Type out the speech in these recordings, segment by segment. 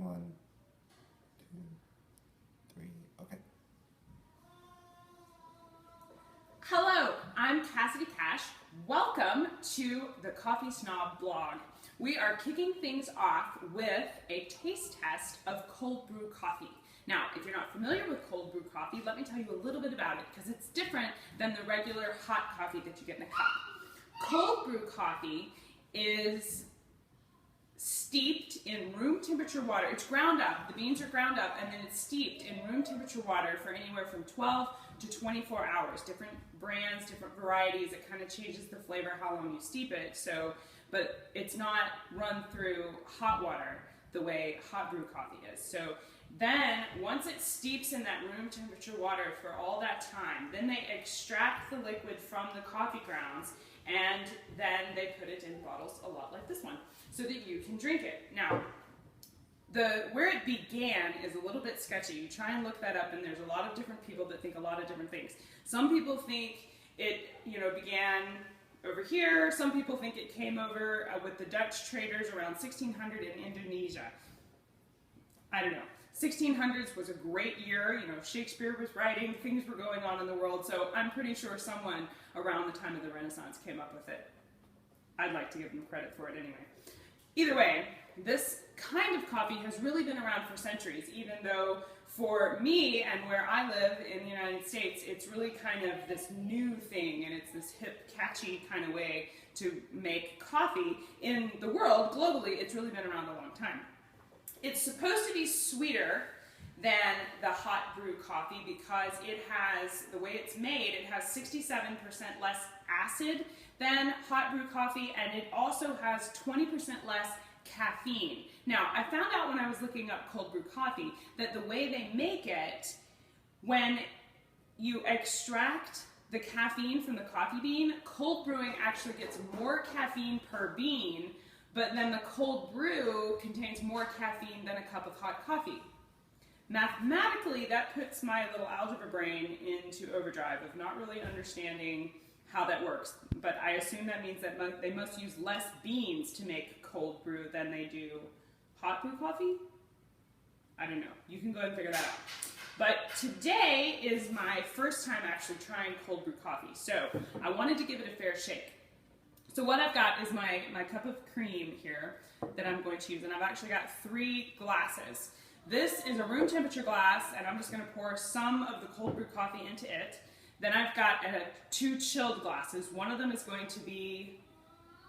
1, 2, 3, okay. Hello, I'm Cassidy Cash. Welcome to the Coffee Snob blog. We are kicking things off with a taste test of cold brew coffee. Now, if you're not familiar with cold brew coffee, let me tell you a little bit about it because it's different than the regular hot coffee that you get in a cup. Cold brew coffee is steeped in room temperature water. It's ground up, the beans are ground up, and then it's steeped in room temperature water for anywhere from 12 to 24 hours. Different brands, different varieties, it kind of changes the flavor how long you steep it. But it's not run through hot water the way hot brew coffee is. So then, once it steeps in that room temperature water for all that time, then they extract the liquid from the coffee grounds, and then they put it in bottles a lot like this one, so that you can drink it. Now, where it began is a little bit sketchy. You try and look that up, and there's a lot of different people that think a lot of different things. Some people think it, began over here. Some people think it came over with the Dutch traders around 1600 in Indonesia. I don't know. 1600s was a great year. Shakespeare was writing, things were going on in the world, so I'm pretty sure someone around the time of the Renaissance came up with it. I'd like to give them credit for it anyway. Either way, this kind of coffee has really been around for centuries, even though for me and where I live in the United States, it's really kind of this new thing, and it's this hip, catchy kind of way to make coffee. In the world, globally, it's really been around a long time. It's supposed to be sweeter than the hot brew coffee because it has, the way it's made, it has 67% less acid than hot brew coffee, and it also has 20% less caffeine. Now, I found out when I was looking up cold brew coffee that the way they make it, when you extract the caffeine from the coffee bean, cold brewing actually gets more caffeine per bean, but then the cold brew contains more caffeine than a cup of hot coffee. Mathematically, that puts my little algebra brain into overdrive of not really understanding how that works, but I assume that means that they must use less beans to make cold brew than they do hot brew coffee? I don't know. You can go ahead and figure that out. But today is my first time actually trying cold brew coffee, so I wanted to give it a fair shake. So what I've got is my cup of cream here that I'm going to use, and I've actually got 3 glasses. This is a room temperature glass, and I'm just going to pour some of the cold brew coffee into it. Then I've got 2 chilled glasses. One of them is going to be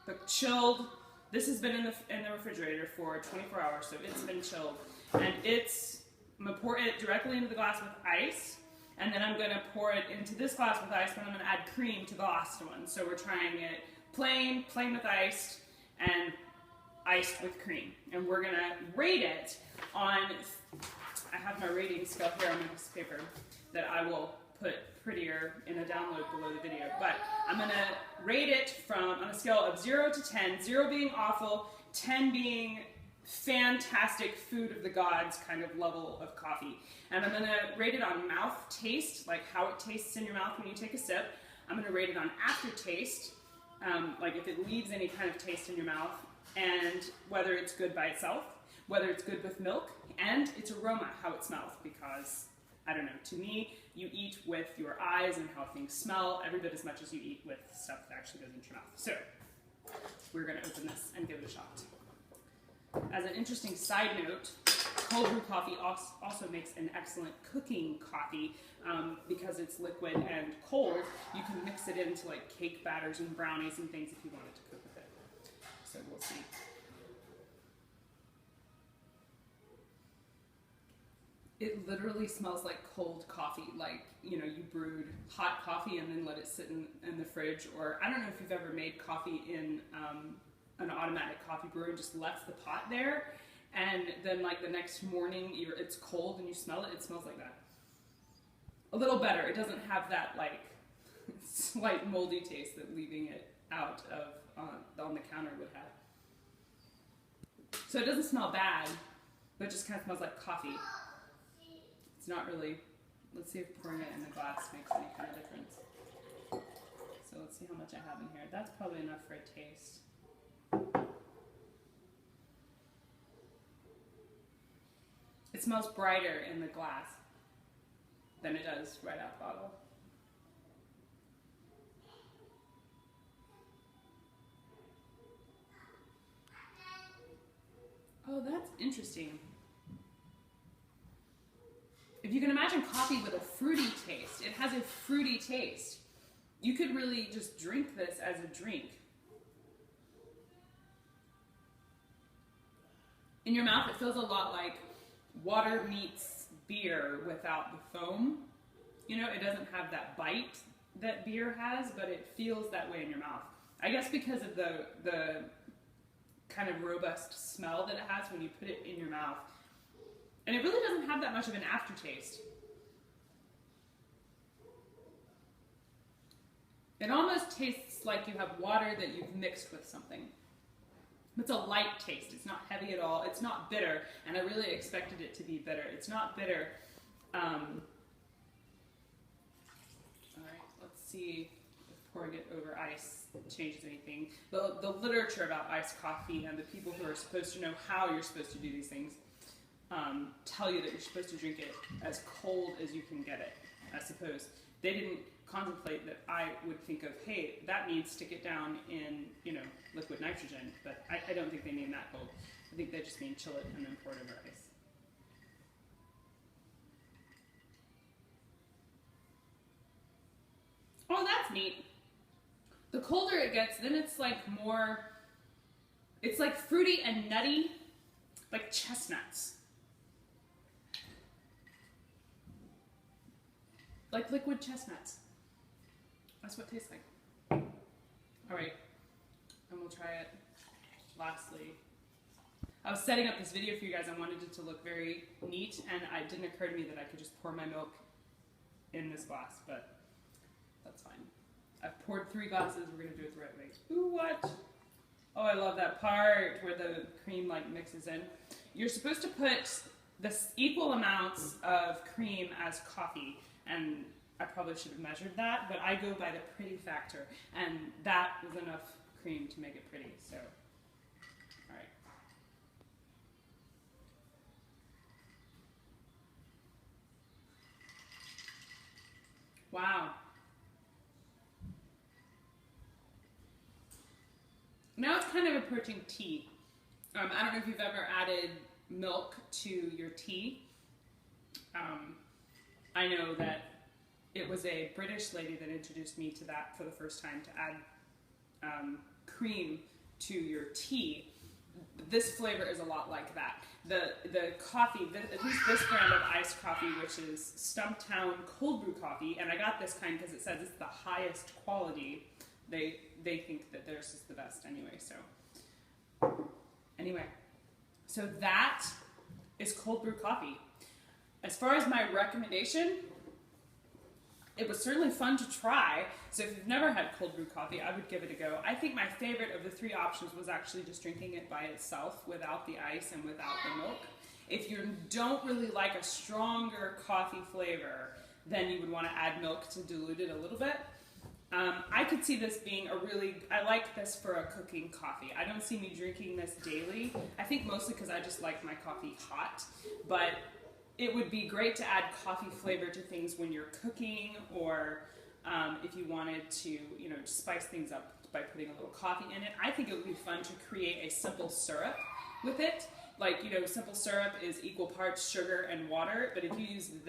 the chilled. This has been in the refrigerator for 24 hours, so it's been chilled. And I'm going to pour it directly into the glass with ice, and then I'm going to pour it into this glass with ice, but I'm going to add cream to the last one. So we're trying it plain with ice, and iced with cream. And we're going to rate it on, I have my rating scale here on my piece of paper that I will put prettier in a download below the video. But I'm going to rate it on a scale of 0 to 10, 0 being awful, 10 being fantastic, food of the gods kind of level of coffee. And I'm going to rate it on mouth taste, like how it tastes in your mouth when you take a sip. I'm going to rate it on aftertaste, like if it leaves any kind of taste in your mouth, and whether it's good by itself, whether it's good with milk, and its aroma, how it smells, because, I don't know, to me, you eat with your eyes and how things smell every bit as much as you eat with stuff that actually goes into your mouth. So, we're going to open this and give it a shot. As an interesting side note, cold brew coffee also makes an excellent cooking coffee because it's liquid and cold. You can mix it into like cake batters and brownies and things if you wanted to cook with it. So we'll see. It literally smells like cold coffee, like, you brewed hot coffee and then let it sit in the fridge, or I don't know if you've ever made coffee in an automatic coffee brewer and just left the pot there, and then like the next morning it's cold and you smell it, it smells like that. A little better. It doesn't have that like slight moldy taste that leaving it out of on the counter would have. So it doesn't smell bad, but it just kind of smells like coffee. It's not really, let's see if pouring it in the glass makes any kind of difference. So let's see how much I have in here. That's probably enough for a taste. It smells brighter in the glass than it does right out the bottle. Oh, that's interesting. If you can imagine coffee with a fruity taste, it has a fruity taste. You could really just drink this as a drink. In your mouth, it feels a lot like water meets beer without the foam. You know, it doesn't have that bite that beer has, but it feels that way in your mouth. I guess because of the kind of robust smell that it has when you put it in your mouth. And it really doesn't have that much of an aftertaste. It almost tastes like you have water that you've mixed with something. It's a light taste. It's not heavy at all. It's not bitter, and I really expected it to be bitter. It's not bitter. All right, let's see if pouring it over ice changes anything. The literature about iced coffee and the people who are supposed to know how you're supposed to do these things tell you that you're supposed to drink it as cold as you can get it, I suppose. They didn't contemplate that I would think of, hey, that means stick it down in, liquid nitrogen, but I don't think they mean that cold. I think they just mean chill it and then pour it over ice. Oh, that's neat. The colder it gets, then it's like more, it's like fruity and nutty, like chestnuts. Like liquid chestnuts. That's what it tastes like. All right, and we'll try it. Lastly, I was setting up this video for you guys. I wanted it to look very neat, and it didn't occur to me that I could just pour my milk in this glass, but that's fine. I've poured 3 glasses. We're gonna do it the right way. Ooh, what? Oh, I love that part where the cream like mixes in. You're supposed to put this equal amounts of cream as coffee, and I probably should have measured that, but I go by the pretty factor, and that was enough cream to make it pretty, so, all right. Wow. Now it's kind of approaching tea. I don't know if you've ever added milk to your tea. I know that it was a British lady that introduced me to that for the first time, to add cream to your tea. This flavor is a lot like that. The coffee, at least this brand of iced coffee, which is Stumptown cold brew coffee, and I got this kind because it says it's the highest quality. They think that theirs is the best anyway, so that is cold brew coffee. As far as my recommendation, it was certainly fun to try, so if you've never had cold brew coffee, I would give it a go. I think my favorite of the 3 options was actually just drinking it by itself without the ice and without the milk. If you don't really like a stronger coffee flavor, then you would want to add milk to dilute it a little bit. I could see this being I like this for a cooking coffee. I don't see me drinking this daily. I think mostly because I just like my coffee hot, but it would be great to add coffee flavor to things when you're cooking, or if you wanted to, spice things up by putting a little coffee in it. I think it would be fun to create a simple syrup with it. Like, simple syrup is equal parts sugar and water, but if you use